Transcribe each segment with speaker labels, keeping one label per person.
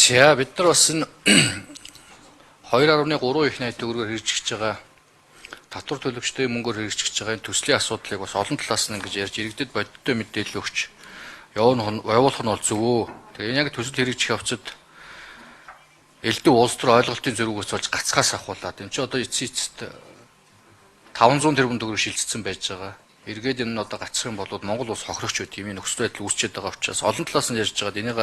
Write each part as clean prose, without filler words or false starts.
Speaker 1: За бид нар бас энэ 2.3 их найт төгрөгөөр хэрэгжиж байгаа татвар төлөгчдийн мөнгөөр хэрэгжиж байгаа энэ төслийн асуудлыг бас олон талаас нь ингэж ярьж иргэдэд бодиттой мэдээлэл өгч явуулах нь бол зөвөө. Тэгээ яг төсөл хэрэгжих явцад элдв улс төр ойлголтын зэрэгөөс болж гацхаас ахуулаад энэ ч одоо эцэст 500 тэрбум төгрөг шилжсэн байж байгаа. Эргээд энэ нь одоо гацх юм бол Монгол улс хохирогч байт юм нөхцөл байдал үүсчээд байгаа учраас олон талаас нь ярьж байгаад энийг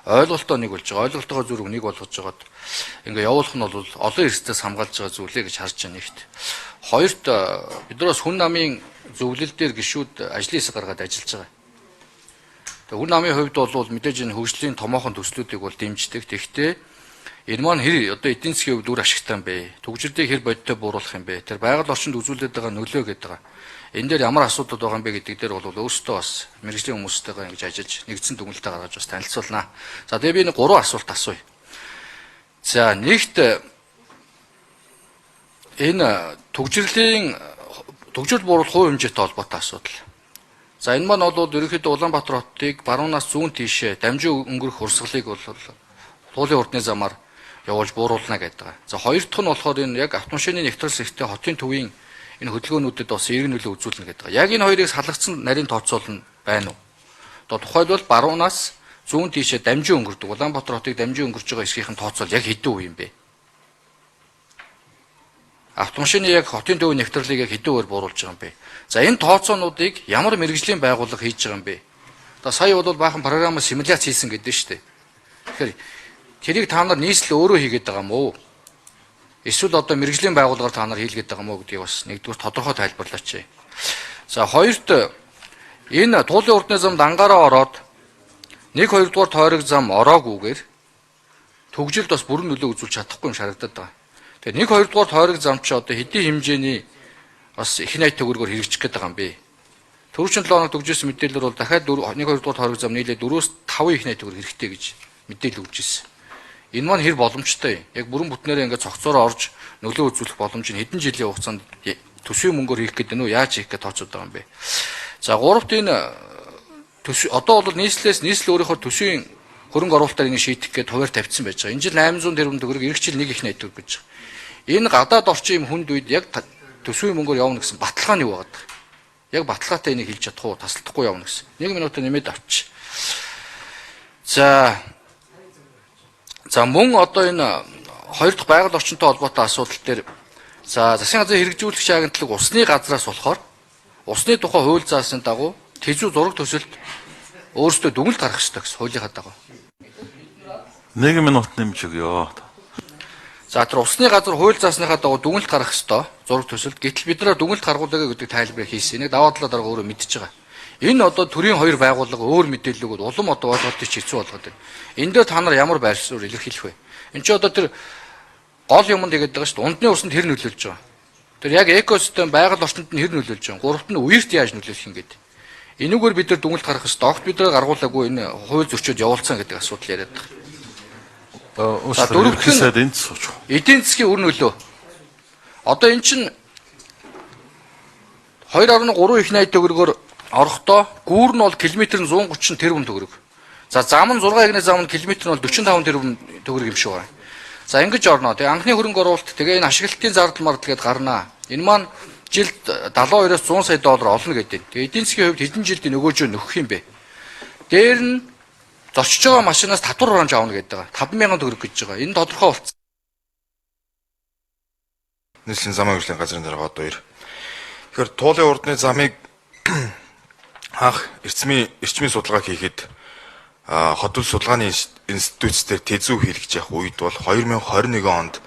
Speaker 1: ойлголтоо нэг болж байгаа. Ойлголтоо зүрх нэг болгож байгаад ингээ явуулах нь бол олон эрсдэлээс хамгаалж байгаа зүйлээ гэж харж байна нэгт. Хоёрт бид нар бас хүн намын зөвлөл дээр гишүүд ажлын хэсэг гаргаад ажиллаж байгаа. Тэгээ хүн намын хувьд бол мэдээж энэ хөгжлийн томоохон төслүүдийг бол дэмждэг. Тэгэхдээ энэ маань хэр одоо эдийн засгийн хувьд үр ашигтай юм бэ? Төгжрөлтийг хэр бодиттой бууруулах юм бэ? Тэр байгаль орчинд үзүүлээд байгаа нөлөө гэдэг байгаа. Энэ дээр ямар асуудал байгаа юм бэ гэдэг дээр бол өөрсдөө бас мэргэжлийн хүмүүстэйгээ ингэж ажиллаж нэгдсэн дүгнэлтээ гаргаж бас танилцуулнаа. За тэгээ би нэг 3 асуулт асууя. За нэгт энэ төгжрөл бууруулах хувь хэмжээтэй холбоотой асуудал. За энэ маань бол ерөнхийдөө Улаанбаатар хотыг баруунаас зүүн тийшээ дамжин өнгөрөх урсгалыг бол туулын урдны замаар явуулж бууруулна гэдэг байгаа. За хоёр дахь нь болохоор энэ яг автомашины нэвтрэл сэхтэй хотын төвийн энэ хөдөлгөөнүүдэд бас эерэг нөлөө үзүүлнэ гэдэг байгаа. Яг энэ хоёрыг салгацсан нарийн тооцоол нь байна уу? Одоо тухайлбал баруунаас зүүн тийшээ дамжин өнгөрдөг Улаанбаатар хотыг дамжин өнгөрж байгаа хэсгийн тооцоол яг хэдэн үе юм бэ? Автомашины яг хотын төвийн нэвтрэлийг яг хэдэн үеэр бууруулж байгаа юм бэ? За энэ тооцоонуудыг ямар мэргэжлийн байгууллага хийж байгаа юм бэ? Одоо сая бол баахан програмаар симуляц хийсэн гэдэг нь шүү дээ. Тэгэхээр тэрийг та нар нийслэл өөрөө хийгээд байгаа юм уу? Эсвэл одоо мэргэжлийн байгууллагаар та нар хийлгээд байгаа юм уу гэдгийг бас нэгдүгээр тодорхой тайлбарлаач. За хоёрт энэ туулын урдны замд ангаараа ороод 1-2 дугаар тойрог зам ороогүйгээр төгжилд бас бүрэн нөлөө үзүүлж чадахгүй юм шарагдаад байгаа. Тэгээ 1-2 дугаар тойрог зам чи одоо хэдийн хэмжээний бас их найт төгрөгөөр хэрэгжих гээд байгаа юм бэ? Төрөвчн 7 хоног төгжсэн мэдээлэлээр бол дахиад 1-2 дугаар тойрог зам нийлээ 4-5 их найт төгрөг хэрэгтэй гэж мэдээлэл өгч ирсэн. Энэ маань хэр боломжтой. Яг бүрэн бүтнээрээ ингээд цогцоороо орж нөлөө үзүүлэх боломж нь хэдэн жилийн хугацаанд төсвийн мөнгөөр хийх гэдэг нь үү? Яаж хийх гэж тооцоод байгаа юм бэ? За гуравт энэ одоо бол нийслэл өөрийнхөө төсвийн хөрөнгө оруулалтаар энийг шийдэх гээд хуваар тавьсан байж байгаа. Энэ жил 800 тэрбум төгрөг, эх жил 1 их найт төгрөг гэж байгаа. Энэ гадаад орчин юм хүнд үед яг төсвийн мөнгөөр явна гэсэн баталгаа нь юу байгаа даа. Яг баталгаатай энийг хэлж чадах уу, тасалдахгүй явна гэсэн. 1 минутаа нэмээд авч. За мөн одоо энэ хоёр дахь байгаль орчинтой холбоотой асуудал дээр за засгийн газрын хэрэгжүүлэгч агентлаг усны газраас болохоор усны тухай хууль заасан дагуу тэжүү зураг төсөлд өөрсдөө дүгнэлт гаргах ёстой гэсэн хуулийнхаа дагуу.
Speaker 2: 1 минут нэмж өгье.
Speaker 1: За тэр усны газар хууль заасныхаа дагуу дүгнэлт гаргах ёстой зураг төсөлд. Гэтэл бид нар дүгнэлт гаргуулъя гэдэг тайлбарыг хийсэн. Энийг даваа талаа дарга өөрөө мэдчихэж байгаа. Энэ одоо төрийн хоёр байгууллага өөр мэдээлэл өгөөд улам одоо ойлголтыг хэцүү болгоод байна. Энд дээр та нар ямар байр суурь илэрхийлэх вэ? Энд чи одоо тэр гол юмд тэгээд байгаа шүү дээ. Ундны усанд хэр нөлөөлж байгаа. Тэр яг экосистем байгаль орчинд нь хэр нөлөөлж байгаа. Гуравт нь үерт яаж нөлөөлөх юм гээд. Энүүгээр бид нар дүгнэлт гаргах ёстой. Огт бид нар гаргуулаагүй энэ хууль зөрчөөд явуулсан гэдэг асуудал яриад байгаа. Дөрөвт нь эдийн засгийн үр нөлөө. Одоо эн чинь 2.3 их найт төгрөгөөр орохдоо гүүр нь бол километр нь 130 тэрбум төгрөг. За зам нь 6 эгний зам нь километр нь бол 45 тэрбум төгрөг юм шиг байна. За ингэж орноо. Тэгээ анхны хөрөнгө оруулалт тэгээ энэ ашиглалтын зардал мардал гээд гарнаа. Энэ маань жилд 72-оос 100 сая доллар олно гэдэг. Тэгээ эдийн засгийн хувьд хэдэн жилд нөгөөжөө нөхөх юм бэ? Дээр нь зочиж байгаа машинаас татвар оранж авна гэдэг байгаа. 50000 төгрөг гэж байгаа. Энэ тодорхой болцсон.
Speaker 3: Нийслэлийн замын хөгжлийн газрын дарга одоо 2. Тэгэхээр туулын урдны замыг анх эрчмийн судалгаа хийхэд хотын судалгааны институтээр тэзүү хийлгэж явах үед бол 2021 онд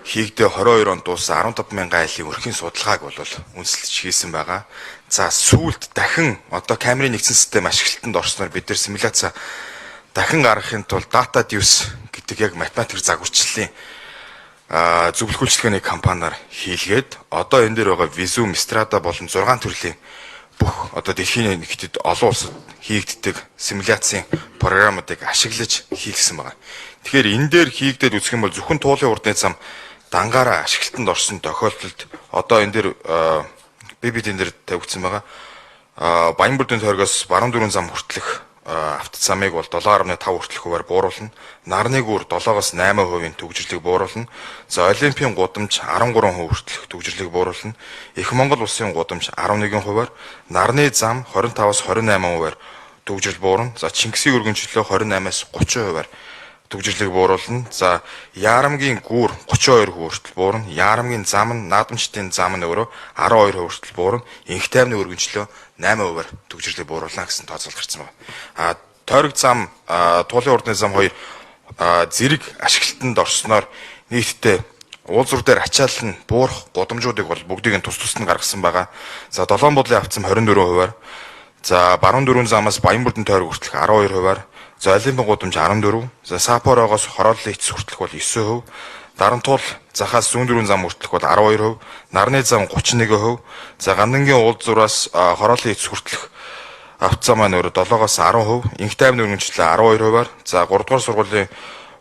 Speaker 3: хийгдээ 22 онд дууссан 15,000 айлын өрхийн судалгааг бол үндэслэж хийсэн байгаа. За сүүлд дахин одоо камерын нэгдсэн систем ашиглалтанд орсноор бид нар симуляц дахин гаргахын тулд Data Deus гэдэг яг математик загварчлалын зөвлөгөөлчлөгийн компаниар хийлгээд одоо энэ дээр байгаа Visum, Strada болон 6 төрлийн бүх одоо дэлхийн нэгтэд олон улсад хийгддэг симуляцийн програмуудыг ашиглаж хийгдсэн байна. Тэгэхээр энэ дээр хийгдээд үзэх юм бол зөвхөн туулын урдны зам дангаараа ашиглалтанд орсон тохиолдолд одоо энэ дээр бид энэ дээр тавигдсан байгаа. Баянбүрдийн тойрогоос баруун дөрвөн зам хүртэлх авто замыг бол 7.5 хүртэлх хувиар бууруулна. Нарны гүр 7-8% төгжрлийг бууруулна. За Олимпийн гудамж 13% хүртэлх төгжрлийг бууруулна. Их Монгол улсын гудамж 11%-аар, нарны зам 25-аас 28%-аар төгжрөл буурна. За Чингисийн өргөнчлөө 28-аас 30%-аар төгжрлийг бууруулна. За Яарамгийн гүүр 32% хүртэл буурна. Яарамгийн зам нь наадамчдын зам нь өөрөө 12% хүртэл буурна. Инх тайвны өргөнчлөө 8%-аар төгжрлийг бууруулна гэсэн тооцоол гарсан байна. Тойрог зам, туулын урдны зам 2 зэрэг ашиглалтанд орсноор нийтдээ уулзвар дээр ачаалал нь буурах гудамжуудыг бол бүгдийг нь тус тусд нь гаргасан байгаа. За Долоон бодлын авцам 24%-аар, за Баруун дөрвөн замаас Баянбүрдэн тойрог хүртэлх 12%-аар, за Олимпийн гудамж 14%, за Сапорогоос Хорооллын эцэс хүртэлх бол 9%, Дарантуул захаас Зүүн дөрвөн зам хүртэлх бол 12%, Нарны зам 31%, за Гандангийн уулзвараас Хорооллын эцэс хүртэлх авцам маань өөрөө 7-оос 10%, инх тайвны өргөнчлөө 12%-аар, за 3 дугаар сургуулийн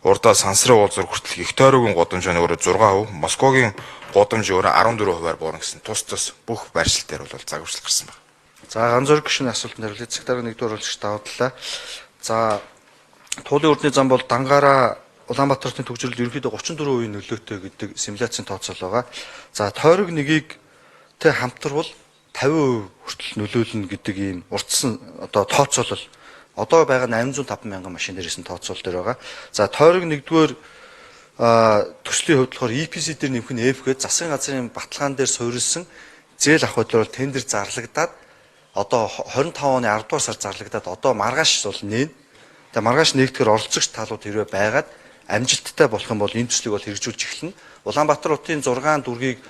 Speaker 3: урдаа Сансрын уулзвар хүртэлх их тойрогийн гудамж маань өөрөө 6%, Москвагийн гудамж өөрөө 14%-аар буурна гэсэн тус бүх байршил дээр бол загварчлал гарсан байна.
Speaker 1: За ганц зөрг гишүүний асуултанд хариулъя. Цаг дарга нэгдүгээр уралдагч даваадлаа. За туулын урдны зам бол дангаараа Улаанбаатарын төгжрөлд ерөнхийдөө 34% нөлөөтэй гэдэг симуляцийн тооцоол байгаа. За тойрог нэгийг тэ хамтарвал 50% хүртэл нөлөөлнө гэдэг ийм урдсан одоо тооцоолол одоо байгаа 805 мянган машин дээрээс нь тооцоол дээр байгаа. За тойрог нэгдүгээр төслийн хувьд болохоор EPC дээр нэмэх нь F гээд засгийн газрын баталгаан дээр суурилсан зээл авах бодлоор тендер зарлагдаад одоо 25 оны 10 дугаар сард зарлагдаад одоо маргааш бол нээн. Тэгээ маргааш нэгдэхээр оролцогч талууд хэрвээ байгаад амжилттай болох юм бол энэ төслийг бол хэрэгжүүлж эхэлнэ. Улаанбаатар хотын 6 дүргийг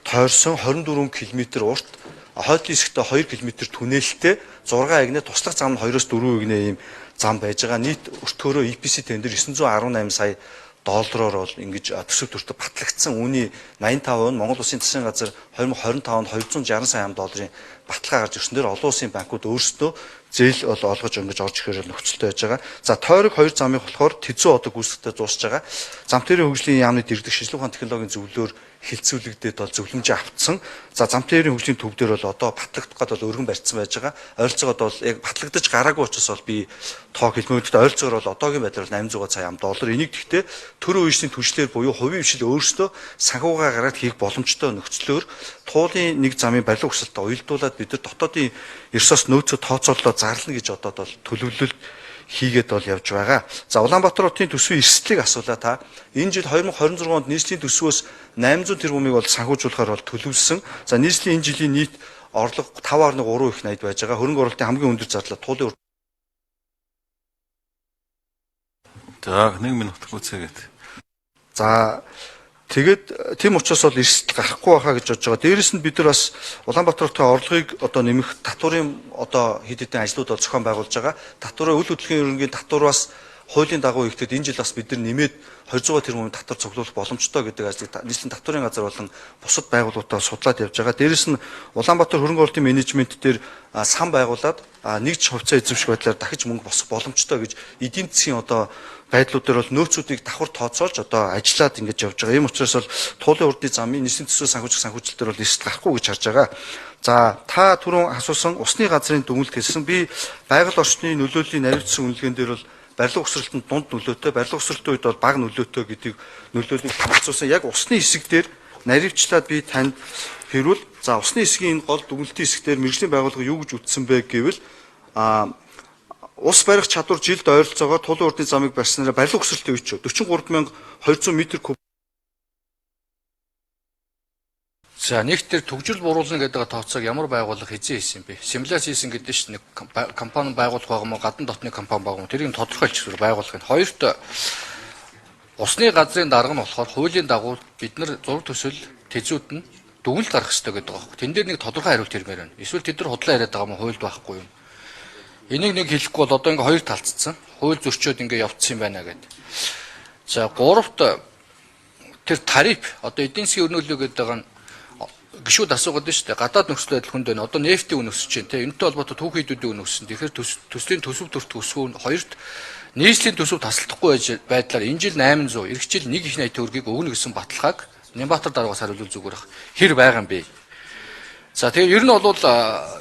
Speaker 1: тойрсон 24 км урт хойдлын хэсэгтээ 2 км түнэлтэй 6 агны туслах зам нь 2-4 агны ийм зам байж байгаа. Нийт өртөөрөө EPC тендер 918 сая доллараар бол ингэж төсөв төртөд батлагдсан. Үүний 85% нь Монгол Улсын засгийн газар 2025 онд 260 сая долларын баталгаа гарч ирсэн дээр олон улсын банкуд өөрсдөө зээл бол олгож ингэж орж ихээр нөхцөлтэй байж байгаа. За тойрог 2 замыг болохоор Тэзүү одоо гүйцэтгэхдээ дуусж байгаа. Зам тээврийн хөгжлийн яамны дэргэдэх шинжилгээ ухааны технологийн зөвлөөр хилцүүлэгдээд бол зөвлөмжөө авцсан. За зам тээврийн хөгжлийн төв дээр бол одоо батлагдах гээд бол өргөн барьсан байж байгаа. Ойролцоогоод бол яг батлагдаж гараагүй учраас бол би тоо хэлмэгдэхэд ойролцоогоор бол одоогийн байдлаар 800 сая доллар. Энийг гэхдээ төрийн үеийн түвшлэр буюу хувийн хвшил өөрсдөө санхугаа гаргаад хийх боломжтой нөхцлөөр туулын нэг замын барилга өрсөлдөлтөд уялдуулаад бид нар дотоодын ресурс нөөцөө тооцооллоо зарлана гэж одоо бол төлөвлөлт хийгээд бол явж байгаа. За Улаанбаатар хотын төсвийн эрсдлийг асуулаа та. Энэ жил 2026 онд нийслэлийн төсвөөс 800 тэрбумыг бол санхүүжуулахаар бол төлөвлөсөн. За нийслэлийн энэ жилийн нийт орлого 5.3 их найд байж байгаа. Хөрөнгө оруулалтын хамгийн өндөр зардал туулын
Speaker 2: За 1 минут гүцээгээд.
Speaker 1: За тэгээд тийм учраас бол эрсдэл гарахгүй байхаа гэж бодож байгаа. Дээрээс нь бид нар бас Улаанбаатар хотын орлогыг одоо нэмэх татварын одоо хэд хэдэн ажлууд бол зохион байгуулж байгаа. Татварын үйл хөдлөлийн ерөнхий татвараас хуулийн дагуу ихтэд энэ жил бас бид нар нэмээд 200 тэрбум татвар цуглуулах боломжтой гэдэг ажлыг нийслэлийн татварын газар болон бусад байгууллагуудаа судлаад явж байгаа. Дээрээс нь Улаанбаатар хөрөнгө оруулалтын менежмент дээр сан байгуулад нэгж хувьцаа эзэмших байдлаар дахиж мөнгө босгох боломжтой гэж эдийн засгийн одоо байдлууд дээр бол нөөцүүдийг давхар тооцоолж одоо ажиллаад ингэж явж байгаа. Ийм учраас бол туулын урдны замын нийслэлийн төсвөө санхүүжилт дээр бол эрсдэл гарахгүй гэж харж байгаа. За та түрүүн асуусан усны газрын дүгнэлт хэлсэн. Би байгаль орчны нөлөөллийн наривчсан үнэлгээн дээр бол барилга өсрэлтэнд дунд нөлөөтэй, барилга өсрэлтийн үед бол бага нөлөөтэй гэдэг нөлөөллийг хамгаалсан. Яг усны хэсэг дээр наривчлаад би танд хэрүүл. За усны хэсгийн энэ гол дүгнэлтийн хэсэг дээр мэргэжлийн байгууллага юу гэж үздсэн бэ гэвэл ус барих чадвар жилд ойролцоогоор тулын урдны замыг барьснараа барилга өсрэлтийн үед 43200 м3. За нэгтэр төгжрөл буруулна гэдэг тооцоог ямар байгууллага хэзээ хийсэн бэ? Симуляц хийсэн гэдэг чинь нэг компани байгуулах байгаа мó гадна дотны компани байгаа мó тэрийг тодорхойлж зүгээр байгуулах нь. Хоёрт усны газрын дарга нь болохоор хуулийн дагуу бид нар зураг төсөл тэзүүд нь дүгнэлт гаргах хэрэгтэй гэдэг байгаа. Тэн дээр нэг тодорхой хариулт ирмээр байна. Эсвэл тэд нар худлаа яриад байгаа мó хуульд байхгүй юм. Энийг нэг хэлэхгүй бол одоо ингээ хоёр талцсан. Хууль зөрчөөд ингээ явцсан юм байна гэдэг. За гуравт тэр тариф одоо эдийн засгийн өрнөлөө гэдэг байгаа нь гişүүд асуугаад байна шүү дээ. Гадаад нөхцөл байдал хүнд байна. Одоо нефтийн үн өсөж байна те. Энэтэй холбоотой түүхийдүүдийн үн өссөн. Тэгэхээр төслийн төсөв төрт өсвөө хоёрт нийслэлийн төсөв тасалдахгүй байдлаар энэ жил 800, эх жил 1 их 80 төгрөгийг өгнө гэсэн баталгааг Нямбатар дараагаас хариулвал зүгээр ах. Хэр байгаа юм бэ? За тэгээ ер нь бол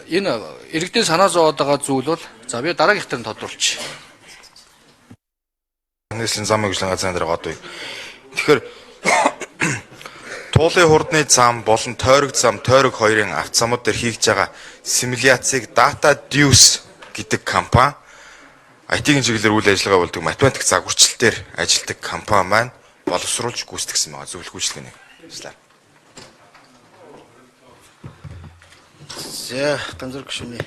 Speaker 1: энэ иргэдийн санаа зовоод байгаа зүйл бол за би дараагийнх дээр нь тодруулчих.
Speaker 3: Нийслэлийн зам мэргэжлийн газрын дарга одоо. Тэгэхээр туулын хурдны зам болон тойрог зам, тойрог хоёрын автозамууд дээр хийж байгаа симуляцийг Data Deus гэдэг компани IT-ийн чиглэлээр үйл ажиллагаа болдог математик загварчлалтээр ажилладаг компани маань боловсруулж гүйцэтгэсэн байгаа зөвлөгөөчлөгийг.
Speaker 4: За ганцхан гүшүүний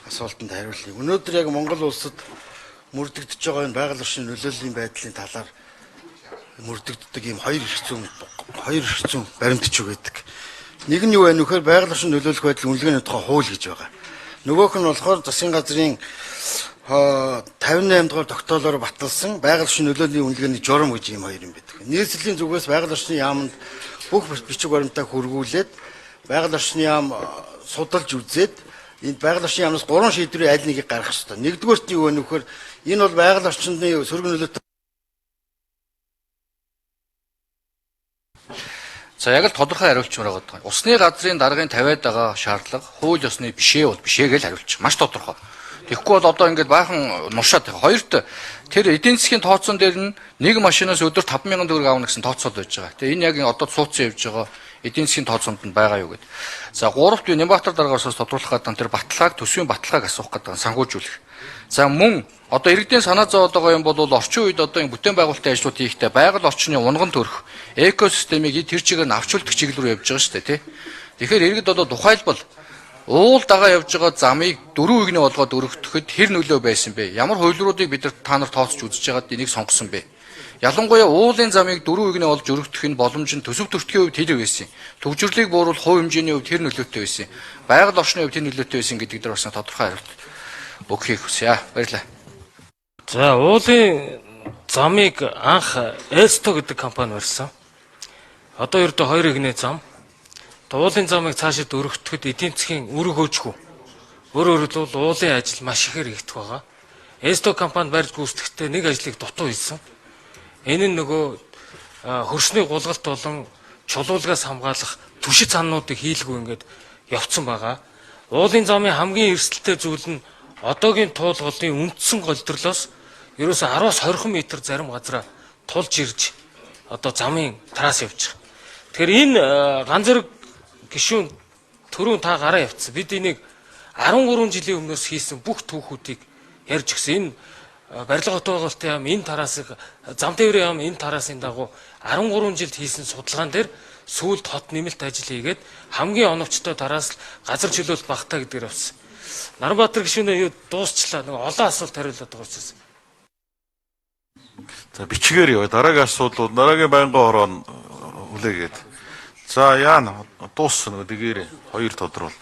Speaker 4: асуултанд хариулъя. Өнөөдөр яг Монгол улсад мөрдөгдөж байгаа энэ байгаль орчны нөлөөллийн байдлын талаар мөрдөгддөг ийм хоёр эрх зүйн баримтч өгöd. Нэг нь юу вэ нөхөр байгаль орчны нөлөөлөх байдлын үнэлгээний тухай хууль гэж байгаа. Нөгөөх нь болохоор засгийн газрын 58 дугаар тогтоолоор баталсан байгаль орчны нөлөөллийн үнэлгээний журам гэж ийм хоёр юм байдаг. Нийслэлийн зүгээс байгаль орчны яамд бүх бичиг баримтаа хөргүүлээд байгаль орчны яам судалж үзээд энд байгаль орчны яамнаас 3 шийдвэрийн аль нэгийг гаргах ёстой. Нэгдүгээрт нь юу вэ нөхөр энэ бол байгаль орчны сөрөг нөлөөтэй.
Speaker 1: За яг л тодорхой хариулчмаар байгаа. Усны газрын даргын тавиад байгаа шаардлага хууль ёсны бишээ бол бишээ гэж хариулчих. Маш тодорхой. Тэгэхгүй бол одоо ингээд баахан нуршаад байгаа. Хоёрт тэр эдийн засгийн тооцоон дээр нь нэг машинаас өдөр 5,000 төгрөг аавна гэсэн тооцоол байж байгаа. Тэгээ энэ яг одоо цууцсан явж байгаа эдийн засгийн тооцоонд нь байгаа юу гэдэг. За гуравт би Нямбатар дараагаас тодруулах гэдэг тэр баталгааг төсвийн баталгааг асуух гэдэг нь сангуулжуулах. За мөн одоо иргэдийн санаа зовоод байгаа юм бол орчин үед одоо энэ бүтээн байгуулалтын ажлууд хийхдээ байгаль орчны унган төрөх экосистемийг тэр чигээр нь авчулдаг чиглэл рүү явж байгаа шүү дээ тий. Тэгэхээр иргэд одоо тухайлбал уул дагаа явж байгаа замыг 4 үгний болгоод өргөтгөхөд хэр нөлөө байсан бэ? Ямар хувилбаруудыг бид та нар тооцож үзэж байгаад энийг сонгосон бэ? Ялангуяа уулын замыг 4 үгний олж өргөтгөх нь боломж нь төсөв төртгийн хувьд хэр байсан? Төвжирлийг бууруул хувь хэмжээний хувьд хэр нөлөөтэй байсан? Байгаль орчны хувьд хэр нөлөөтэй байсан гэдэг дээр бас тодорхой хариулт өгөхийг хүсье. Баярлалаа.
Speaker 5: За уулын замыг анх Эсто гэдэг компани барьсан. Одоо ердөө 2 игний зам. Уулын замыг цаашид өргөтгөхөд эдийн засгийн үр хөөжгүй. Өөрөөр хэлбэл уулын ажил маш ихээр ихтэй байгаа. Эсто компани барьж гүйцэтгэхдээ нэг ажлыг дутуу хийсэн. Энэ нь нөгөө хөрсний гулгалт болон чулуулгаас хамгаалах түшид цаннуудыг хийлгүй ингээд явцсан байгаа. Уулын замын хамгийн эрсдэлтэй зүйл нь одоогийн туулгалын үндсэн голдрлоос ерөөсө 10-аас 20 м зарим газараа тулж ирж одоо замын трасс явж байгаа. Тэгэхээр энэ ганц зэрэг гишүүн түрүүн та гараа явцсан. Бид энийг 13 жилийн өмнөөс хийсэн бүх түүхүүдийг ярьж өгсөн. Энэ барилга хотоолтын яам энэ тараасыг зам тээврийн яам энэ тараасын дагуу 13 жилд хийсэн судалгаан дээр сүүлд хот нэмэлт ажил хийгээд хамгийн оновчтой тараас газар чөлөөлөлт багтаа гэдгээр авсан. Нарбаатар гишүүнээ юу дуусчлаа нэг олон асуулт хариулаад байгаа учраас.
Speaker 2: За бичгээр яваа. Дараагийн асуудлууд дараагийн байнгын хороо хүлээгээд. За яана дууссан нөгөө дэгээрээ хоёр тодорхой.